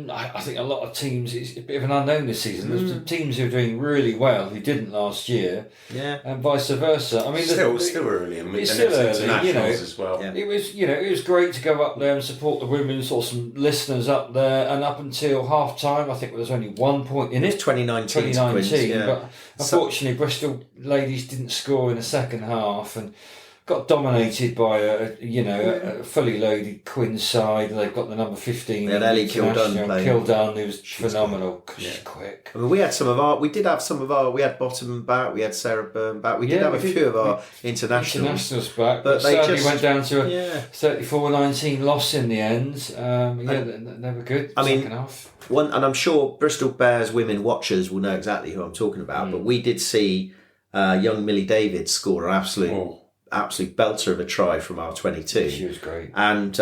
I think a lot of teams, it's a bit of an unknown this season. There's teams who are doing really well who didn't last year, and vice versa. I mean, still early, and it's and still it's early, internationals as well. Yeah. It was great to go up there and support the women. Saw some listeners up there, and up until half time, I think there was only 1 point in It was it. 2019, Quins, yeah. But unfortunately, Bristol ladies didn't score in the second half and got dominated by a fully loaded Quins side. They've got the number 15. They had Ellie Kildun playing. Kildun, who was phenomenal. She's quick. I mean, we had we had Bottom back, we had Sarah Byrne back, we did have a few of our internationals back, but but they sadly just went down to a 34-19 loss in the end. They were good. I mean, second half. and I'm sure Bristol Bears women watchers will know exactly who I'm talking about, but we did see young Millie David score an absolute belter of a try from our 22. She was great, and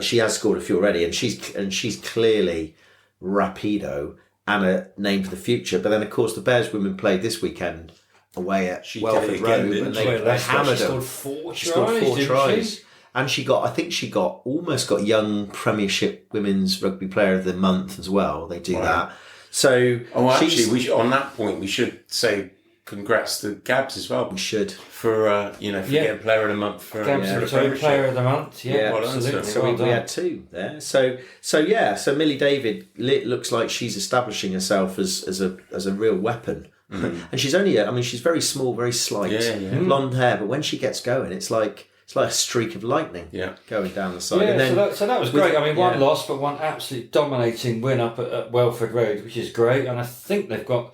she has scored a few already, and she's clearly rapido and a name for the future. But then, of course, the Bears women played this weekend away at Welford Road, and they hammered she them. scored 4 She scored 4 tries. tries. And she almost got young Premiership Women's Rugby Player of the Month as well. They do that. So, on that point, we should say congrats to Gabs as well. We should. For getting Player of the Month for Gabs Player of the Month. Yeah, absolutely. So we had 2 there. So Millie David looks like she's establishing herself as a real weapon. And she's she's very small, very slight, blonde hair, but when she gets going, it's like a streak of lightning going down the side. Yeah, and then so that was great. I mean, one loss, but one absolutely dominating win up at Welford Road, which is great. And I think they've got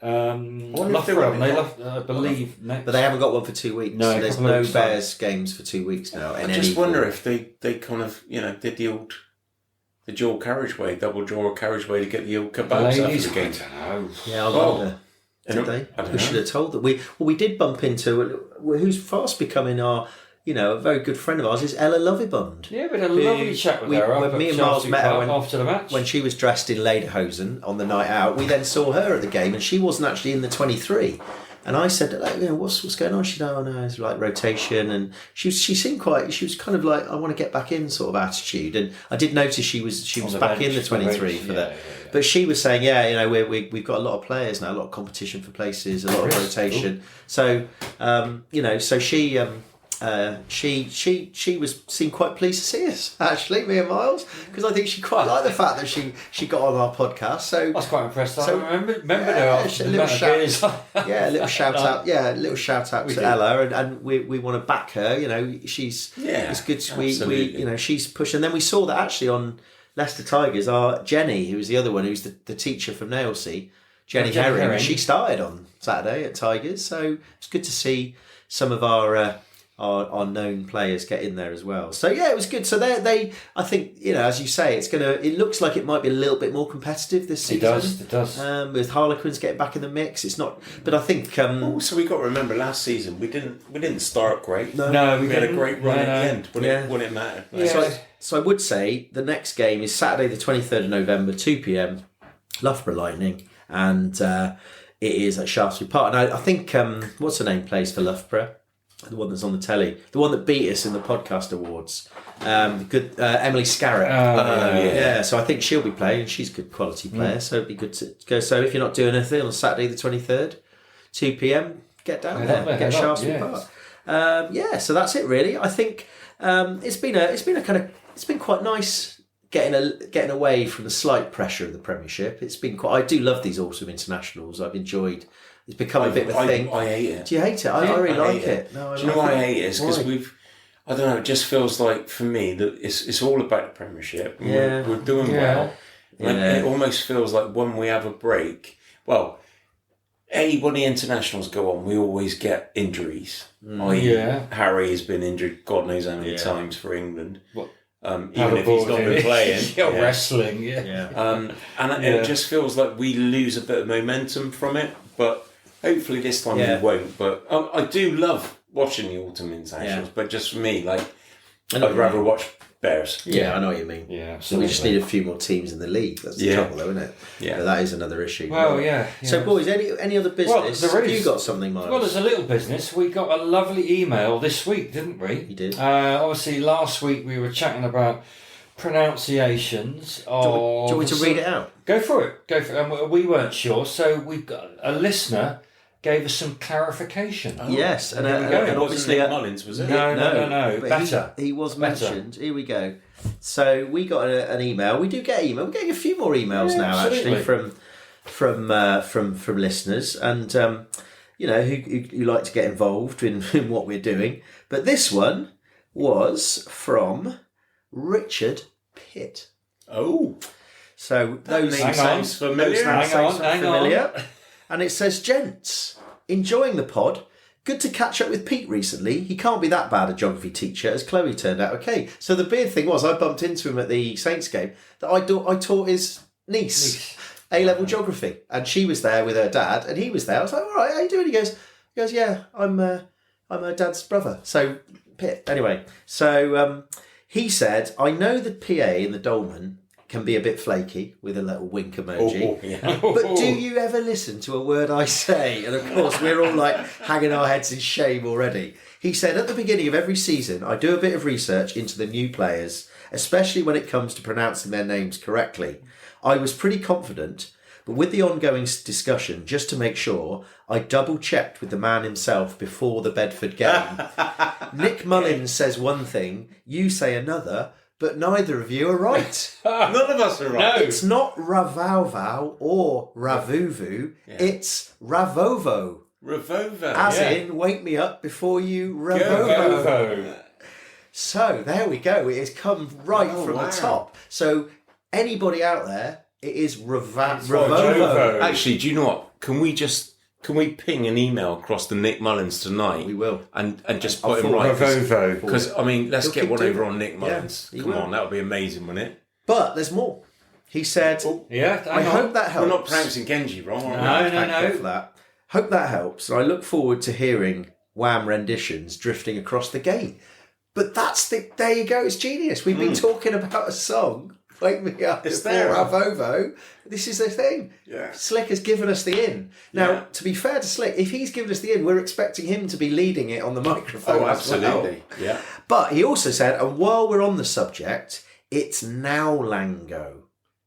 Loughborough, I believe, next. But they haven't got one for 2 weeks. No, so there's no Bears games for 2 weeks now. I just wonder if they kind of did the dual carriageway, double dual carriageway to get the old kebabs after the game. I don't know. Yeah, I wonder. Did they? We should have told them. We did bump into who's fast becoming our. A very good friend of ours is Ella Lovibond. Yeah, we had a lovely chat with her. When me and Miles met her after the match. When she was dressed in lederhosen on the night out, we then saw her at the game, and she wasn't actually in the 23. And I said, what's going on? She said, oh no, it's like rotation. And she seemed she was kind of like, I want to get back in sort of attitude. And I did notice she was back in the 23 for that. Yeah. But she was saying, we've got a lot of players now, a lot of competition for places, a lot of rotation. Cool. So, so she seemed quite pleased to see us, actually, me and Miles, because I think she quite liked the fact that she got on our podcast. So I was quite impressed. So, I remember her. A little shout out to Ella, and we want to back her. It's good. She's pushing. And then we saw that actually on Leicester Tigers, our Jenny, who was the other one, who's the teacher from Nailsea, Jenny Herring. She started on Saturday at Tigers, so it's good to see some of our known players get in there as well. So yeah, it was good. So they I think, as you say, it looks like it might be a little bit more competitive this season. It does. With Harlequins getting back in the mix. It's not, but I think also we got to remember last season we didn't start great. No, we had a great run at the end. Wouldn't it matter? Yeah. So I would say the next game is Saturday the 23rd of November, 2 p.m, Loughborough Lightning, and it is at Shaftesbury Park. And I think what's her name plays for Loughborough? The one that's on the telly, the one that beat us in the podcast awards, Emily Scarrett. So I think she'll be playing. She's a good quality player, so it'd be good to go. So if you're not doing anything on Saturday the 23rd, 2 p.m, get down there, get Shaftesbury Park. So that's it really. I think it's been quite nice getting away from the slight pressure of the Premiership. It's been quite. I do love these autumn internationals. I've enjoyed. It's become a bit of a thing. I hate it. Do you hate it? I really like it. No, do you know why I hate it? It's because I don't know. It just feels like for me that it's all about the Premiership. And Yeah. we're doing Yeah. well. And it almost feels like when we have a break, well, when the internationals go on, we always get injuries. Harry has been injured God knows how many times for England. What? Even if he's not been playing. Wrestling, And it just feels like we lose a bit of momentum from it. But hopefully this time we won't. But I do love watching the autumn internationals. But just for me, like, I'd rather watch Bears. Yeah, I know what you mean. Yeah, so we just need a few more teams in the league. That's the trouble, though, isn't it? Yeah, but that is another issue. Well, yeah. So, boys, any other business? Well, Have you got something, Miles? Well, there's a little business. We got a lovely email this week, didn't we? You did. Obviously, last week we were chatting about pronunciations of... Do you want me to read it out? Go for it. And we weren't sure, so we've got a listener gave us some clarification. Yes, and obviously Mullins, was it? No. But Better. He was mentioned. Here we go. So we got an email. We do get email. We're getting a few more emails now, absolutely. actually, from listeners, and who like to get involved in what we're doing. But this one was from Richard Pitt. Oh, so those names sounds familiar. Hang on. And it says, "Gents, enjoying the pod. Good to catch up with Pete recently. He can't be that bad a geography teacher, as Chloe turned out okay." So the weird thing was, I bumped into him at the Saints game, that I taught his niece A-level geography, and she was there with her dad, and he was there. I was like, "All right, how you doing?" He goes, "Yeah, I'm her dad's brother." So Pitt. Anyway, so he said, "I know the PA in the dolman can be a bit flaky," with a little wink emoji. But do you ever listen to a word I say? And of course, we're all like hanging our heads in shame already. He said, "At the beginning of every season, I do a bit of research into the new players, especially when it comes to pronouncing their names correctly. I was pretty confident, but with the ongoing discussion, just to make sure, I double-checked with the man himself before the Bedford game. Nick Mullins says one thing, you say another, but neither of you are right. None of us are right. No. It's not Ravauvau or Ravuvu. It's Ravovo. Ravovo. As in, wake me up before you Ravovo. So, there we go. It has come right from the top. So, anybody out there, it is Ravovo. Actually, do you know what? Can we ping an email across to Nick Mullins tonight? We will. And just put him right. Because, let's get one over on Nick Mullins. Yeah, Come on, that would be amazing, wouldn't it? But there's more. He said, I hope that helps. We're not pronouncing Genji wrong, are we? No. Thank God for that. Hope that helps. And I look forward to hearing Wham renditions drifting across the gate. But there you go, it's genius. We've been talking about a song, Wake Me Up, it's there. Ravovo. This is the thing. Yeah. Slick has given us the in. Now, to be fair to Slick, if he's given us the in, we're expecting him to be leading it on the microphone. Oh, absolutely. Yeah. But he also said, and while we're on the subject, it's now Lango.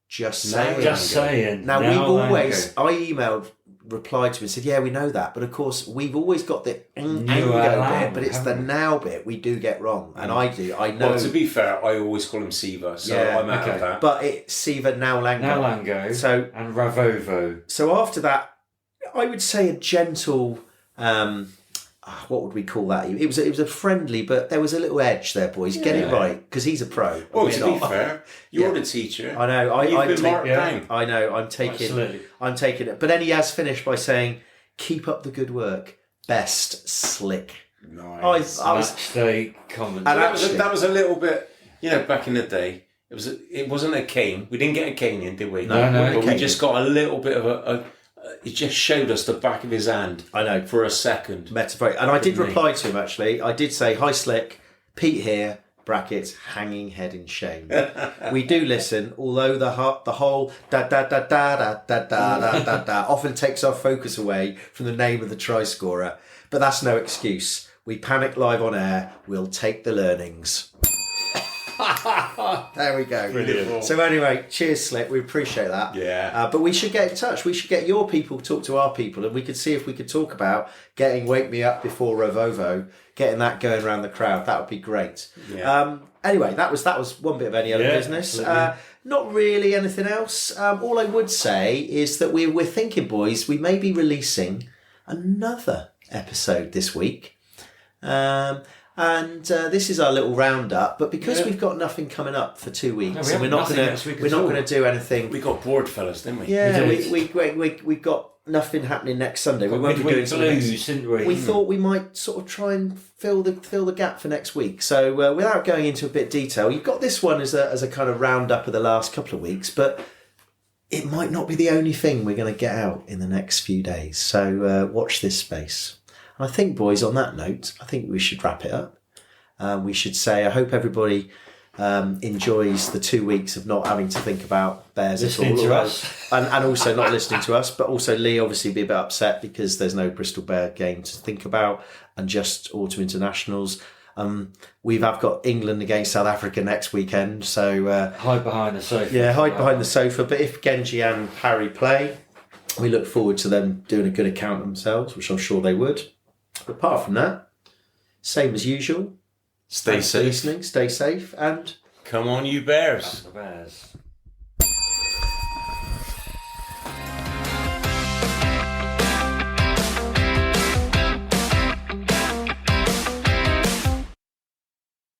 Just saying. Now, I replied to him and said, yeah, we know that. But of course, we've always got the Ango bit, but it's the now bit we do get wrong. And I know. Well, to be fair, I always call him Siva, so I'm out of that. But it's Siva, now Lango. And Ravovo. So after that, I would say a gentle... what would we call that? It was a friendly, but there was a little edge there, boys. Get it right, because he's a pro. Well, to be fair, you're the teacher. I know. You've been marked down. I know. I'm taking it. But then he has finished by saying, "Keep up the good work. Best, Slick." Nice. Match day comment. And that was a little bit, back in the day. It wasn't a cane. We didn't get a cane in, did we? No. But we just got a little bit of a he just showed us the back of his hand. I know. For a second. Metaphor. And I did reply to him, actually. I did say, "Hi, Slick. Pete here. Brackets, hanging head in shame. We do listen, although the whole da often takes our focus away from the name of the try scorer. But that's no excuse. We panic live on air. We'll take the learnings." There we go. Brilliant. So anyway, cheers, Slick. We appreciate that. Yeah. But we should get in touch. We should get your people talk to our people, and we could see if we could talk about getting Wake Me Up Before Ravovo, getting that going around the crowd. That would be great. Yeah. Anyway, that was one bit of any other business. Not really anything else. All I would say is that we're thinking, boys, we may be releasing another episode this week. And this is our little roundup, but because we've got nothing coming up for 2 weeks, and we're not going to do anything. We got bored, fellas, didn't we? Yeah, we got nothing happening next Sunday. We won't be doing blues, didn't we? We thought we might sort of try and fill the gap for next week. So without going into a bit of detail, you've got this one as a kind of roundup of the last couple of weeks, but it might not be the only thing we're going to get out in the next few days. So watch this space. And I think, boys, on that note, I think we should wrap it up. We should say, I hope everybody enjoys the 2 weeks of not having to think about Bears listening at all. To us. And also not listening to us, but also Lee obviously be a bit upset because there's no Bristol Bear game to think about and just autumn internationals. We've got England against South Africa next weekend, so hide behind the sofa. Yeah, hide behind the sofa. But if Genji and Harry play, we look forward to them doing a good account themselves, which I'm sure they would. But apart from that, same as usual. Stay safe. Listening, stay safe, and come on, you Bears. The Bears.